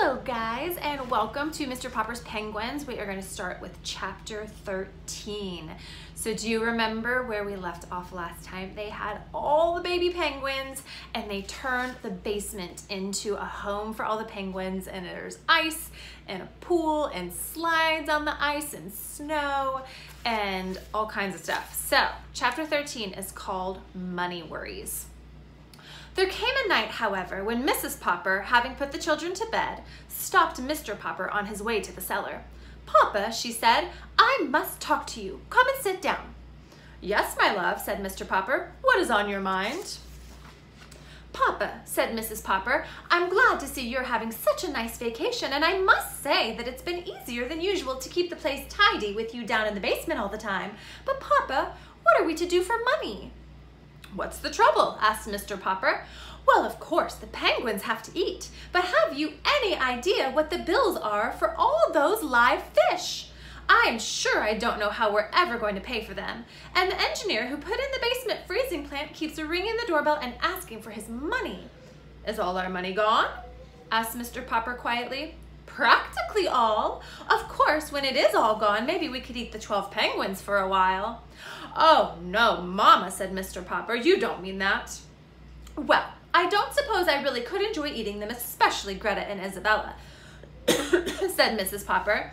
Hello guys, and welcome to Mr. Popper's Penguins. We are going to start with chapter 13. So do you remember where we left off last time? They had all the baby penguins and they turned the basement into a home for all the penguins, and there's ice and a pool and slides on the ice and snow and all kinds of stuff. So chapter 13 is called Money Worries. There came a night, however, when Mrs. Popper, having put the children to bed, stopped Mr. Popper on his way to the cellar. "Papa," she said, "I must talk to you. Come and sit down." "Yes, my love," said Mr. Popper. "What is on your mind?" "Papa," said Mrs. Popper, "I'm glad to see you're having such a nice vacation, and I must say that it's been easier than usual to keep the place tidy with you down in the basement all the time. But Papa, what are we to do for money?" "What's the trouble?" asked Mr. Popper. "Well, of course, the penguins have to eat, but have you any idea what the bills are for all those live fish? I'm sure I don't know how we're ever going to pay for them. And the engineer who put in the basement freezing plant keeps ringing the doorbell and asking for his money." "Is all our money gone?" asked Mr. Popper quietly. "Practically all. Of course, when it is all gone, maybe we could eat the 12 penguins for a while." "Oh, no, Mama," said Mr. Popper. "You don't mean that." "Well, I don't suppose I really could enjoy eating them, especially Greta and Isabella," said Mrs. Popper.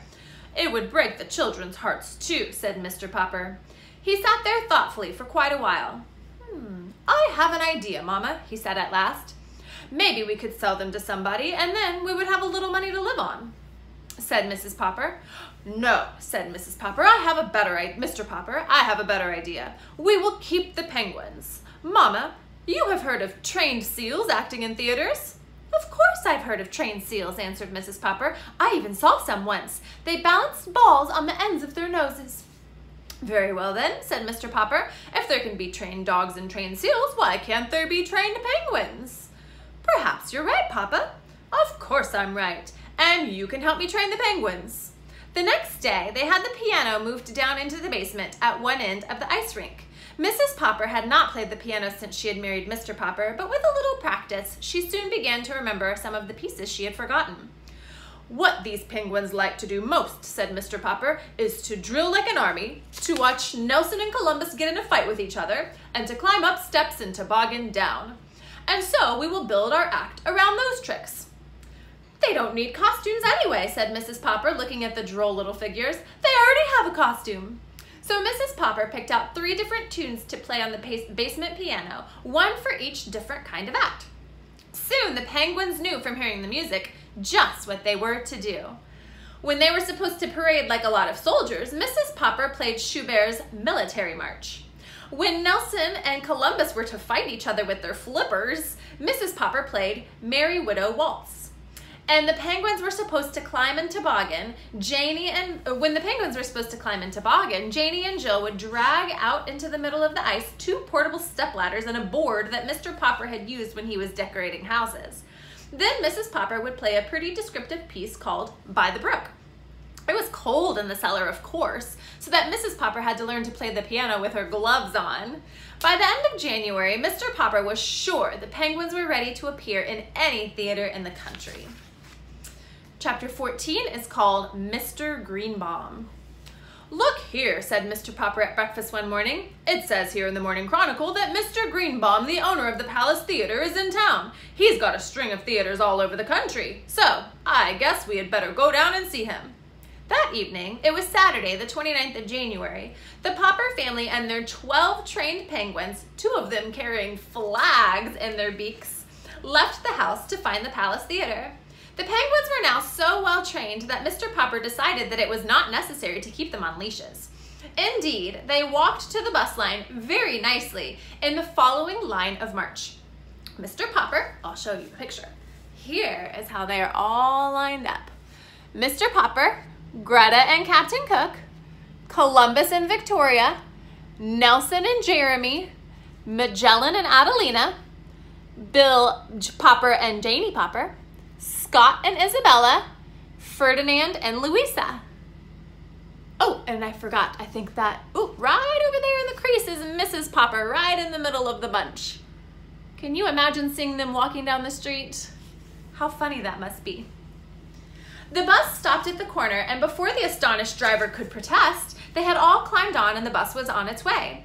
"It would break the children's hearts, too," said Mr. Popper. He sat there thoughtfully for quite a while. "I have an idea, Mama," he said at last. "Maybe we could sell them to somebody, and then we would have a little money to live on," said Mrs. Popper. "No," said Mrs. Popper, Mr. Popper, "I have a better idea. We will keep the penguins. Mama, you have heard of trained seals acting in theaters?" "Of course I've heard of trained seals," answered Mrs. Popper. "I even saw some once. They balanced balls on the ends of their noses." "Very well then," said Mr. Popper. "If there can be trained dogs and trained seals, why can't there be trained penguins?" "Perhaps you're right, Papa." "Of course I'm right. And you can help me train the penguins." The next day, they had the piano moved down into the basement at one end of the ice rink. Mrs. Popper had not played the piano since she had married Mr. Popper, but with a little practice, she soon began to remember some of the pieces she had forgotten. "What these penguins like to do most," said Mr. Popper, "is to drill like an army, to watch Nelson and Columbus get in a fight with each other, and to climb up steps and toboggan down. And so we will build our act around those tricks." "They don't need costumes anyway," said Mrs. Popper, looking at the droll little figures. "They already have a costume." So Mrs. Popper picked out 3 different tunes to play on the basement piano, one for each different kind of act. Soon the penguins knew from hearing the music just what they were to do. When they were supposed to parade like a lot of soldiers, Mrs. Popper played Schubert's Military March. When Nelson and Columbus were to fight each other with their flippers, Mrs. Popper played Merry Widow Waltz. And the penguins were supposed to climb in toboggan. When the penguins were supposed to climb in toboggan, Janie and Jill would drag out into the middle of the ice 2 portable stepladders and a board that Mr. Popper had used when he was decorating houses. Then Mrs. Popper would play a pretty descriptive piece called By the Brook. It was cold in the cellar, of course, so that Mrs. Popper had to learn to play the piano with her gloves on. By the end of January, Mr. Popper was sure the penguins were ready to appear in any theater in the country. Chapter 14 is called Mr. Greenbaum. "Look here," said Mr. Popper at breakfast one morning. "It says here in the Morning Chronicle that Mr. Greenbaum, the owner of the Palace Theater, is in town. He's got a string of theaters all over the country. So I guess we had better go down and see him." That evening, it was Saturday, the 29th of January, the Popper family and their 12 trained penguins, 2 of them carrying flags in their beaks, left the house to find the Palace Theater. The penguins were now so well trained that Mr. Popper decided that it was not necessary to keep them on leashes. Indeed, they walked to the bus line very nicely in the following line of march. Mr. Popper, I'll show you a picture. Here is how they are all lined up. Mr. Popper, Greta and Captain Cook, Columbus and Victoria, Nelson and Jeremy, Magellan and Adelina, Bill Popper and Janie Popper, Scott and Isabella, Ferdinand and Louisa. Oh, and I forgot, I think that, right over there in the crease is Mrs. Popper, right in the middle of the bunch. Can you imagine seeing them walking down the street? How funny that must be. The bus stopped at the corner, and before the astonished driver could protest, they had all climbed on and the bus was on its way.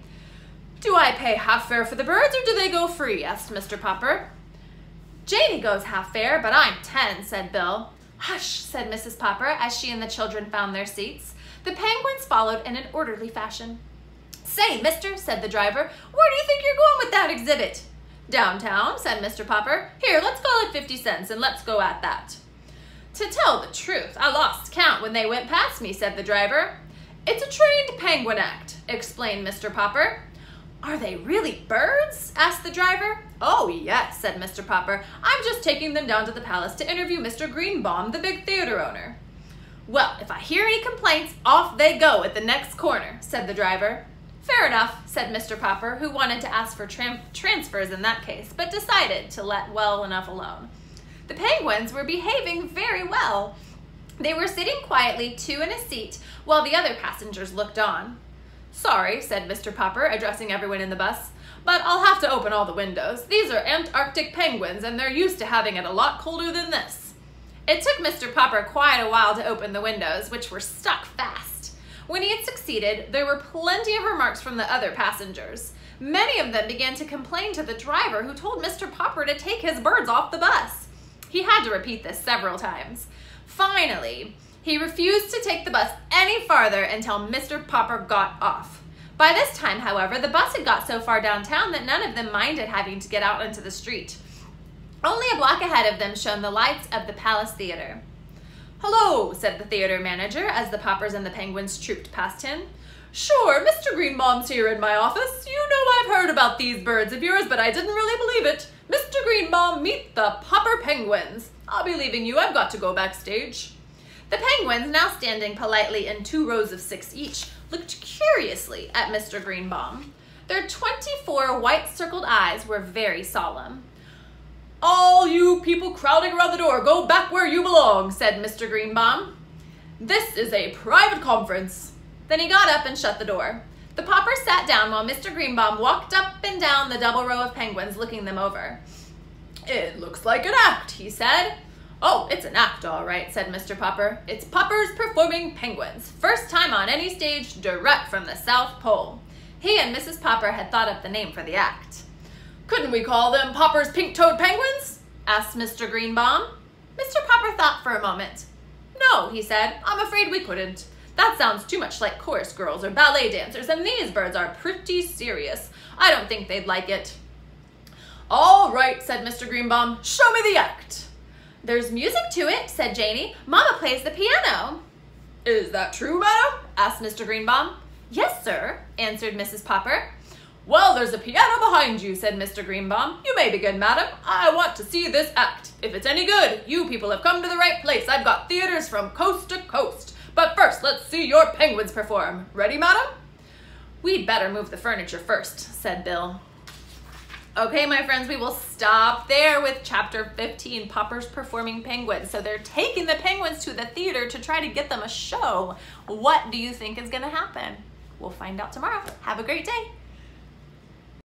"Do I pay half fare for the birds, or do they go free?" asked Mr. Popper. "Janie goes half fare, but I'm 10, said Bill. "Hush," said Mrs. Popper as she and the children found their seats. The penguins followed in an orderly fashion. "Say, mister," said the driver, "where do you think you're going with that exhibit?" "Downtown," said Mr. Popper. "Here, let's call it 50 cents and let's go at that." "To tell the truth, I lost count when they went past me," said the driver. "It's a trained penguin act," explained Mr. Popper. "Are they really birds?" asked the driver. "Oh, yes," said Mr. Popper. "I'm just taking them down to the palace to interview Mr. Greenbaum, the big theater owner." "Well, if I hear any complaints, off they go at the next corner," said the driver. "Fair enough," said Mr. Popper, who wanted to ask for transfers in that case, but decided to let well enough alone. The penguins were behaving very well. They were sitting quietly, two in a seat, while the other passengers looked on. "Sorry," said Mr. Popper, addressing everyone in the bus, "but I'll have to open all the windows. These are Antarctic penguins, and they're used to having it a lot colder than this." It took Mr. Popper quite a while to open the windows, which were stuck fast. When he had succeeded, there were plenty of remarks from the other passengers. Many of them began to complain to the driver, who told Mr. Popper to take his birds off the bus. He had to repeat this several times. Finally, he refused to take the bus any farther until Mr. Popper got off. By this time, however, the bus had got so far downtown that none of them minded having to get out into the street. Only a block ahead of them shone the lights of the Palace Theater. "Hello," said the theater manager as the Poppers and the penguins trooped past him. "Sure, Mr. Greenbaum's here in my office. You know I've heard about these birds of yours, but I didn't really believe it. Mr. Greenbaum, meet the Popper penguins. I'll be leaving you. I've got to go backstage." The penguins, now standing politely in 2 rows of 6 each, looked curiously at Mr. Greenbaum. Their 24 white-circled eyes were very solemn. "All you people crowding around the door, go back where you belong," said Mr. Greenbaum. "This is a private conference." Then he got up and shut the door. The Poppers sat down while Mr. Greenbaum walked up and down the double row of penguins, looking them over. "It looks like an act," he said. "Oh, it's an act, all right," said Mr. Popper. "It's Poppers Performing Penguins. First time on any stage, direct from the South Pole." He and Mrs. Popper had thought up the name for the act. "Couldn't we call them Popper's Pink-Toed Penguins?" asked Mr. Greenbaum. Mr. Popper thought for a moment. "No," he said, "I'm afraid we couldn't. That sounds too much like chorus girls or ballet dancers, and these birds are pretty serious. I don't think they'd like it." "All right," said Mr. Greenbaum. "Show me the act." "There's music to it," said Janie. "Mama plays the piano." "Is that true, madam?" asked Mr. Greenbaum. "Yes, sir," answered Mrs. Popper. "Well, there's a piano behind you," said Mr. Greenbaum. "You may begin, madam. I want to see this act. If it's any good, you people have come to the right place. I've got theaters from coast to coast. But first, let's see your penguins perform. Ready, madam?" "We'd better move the furniture first," said Bill. Okay, my friends, we will stop there with Chapter 15, Poppers Performing Penguins. So they're taking the penguins to the theater to try to get them a show. What do you think is going to happen? We'll find out tomorrow. Have a great day.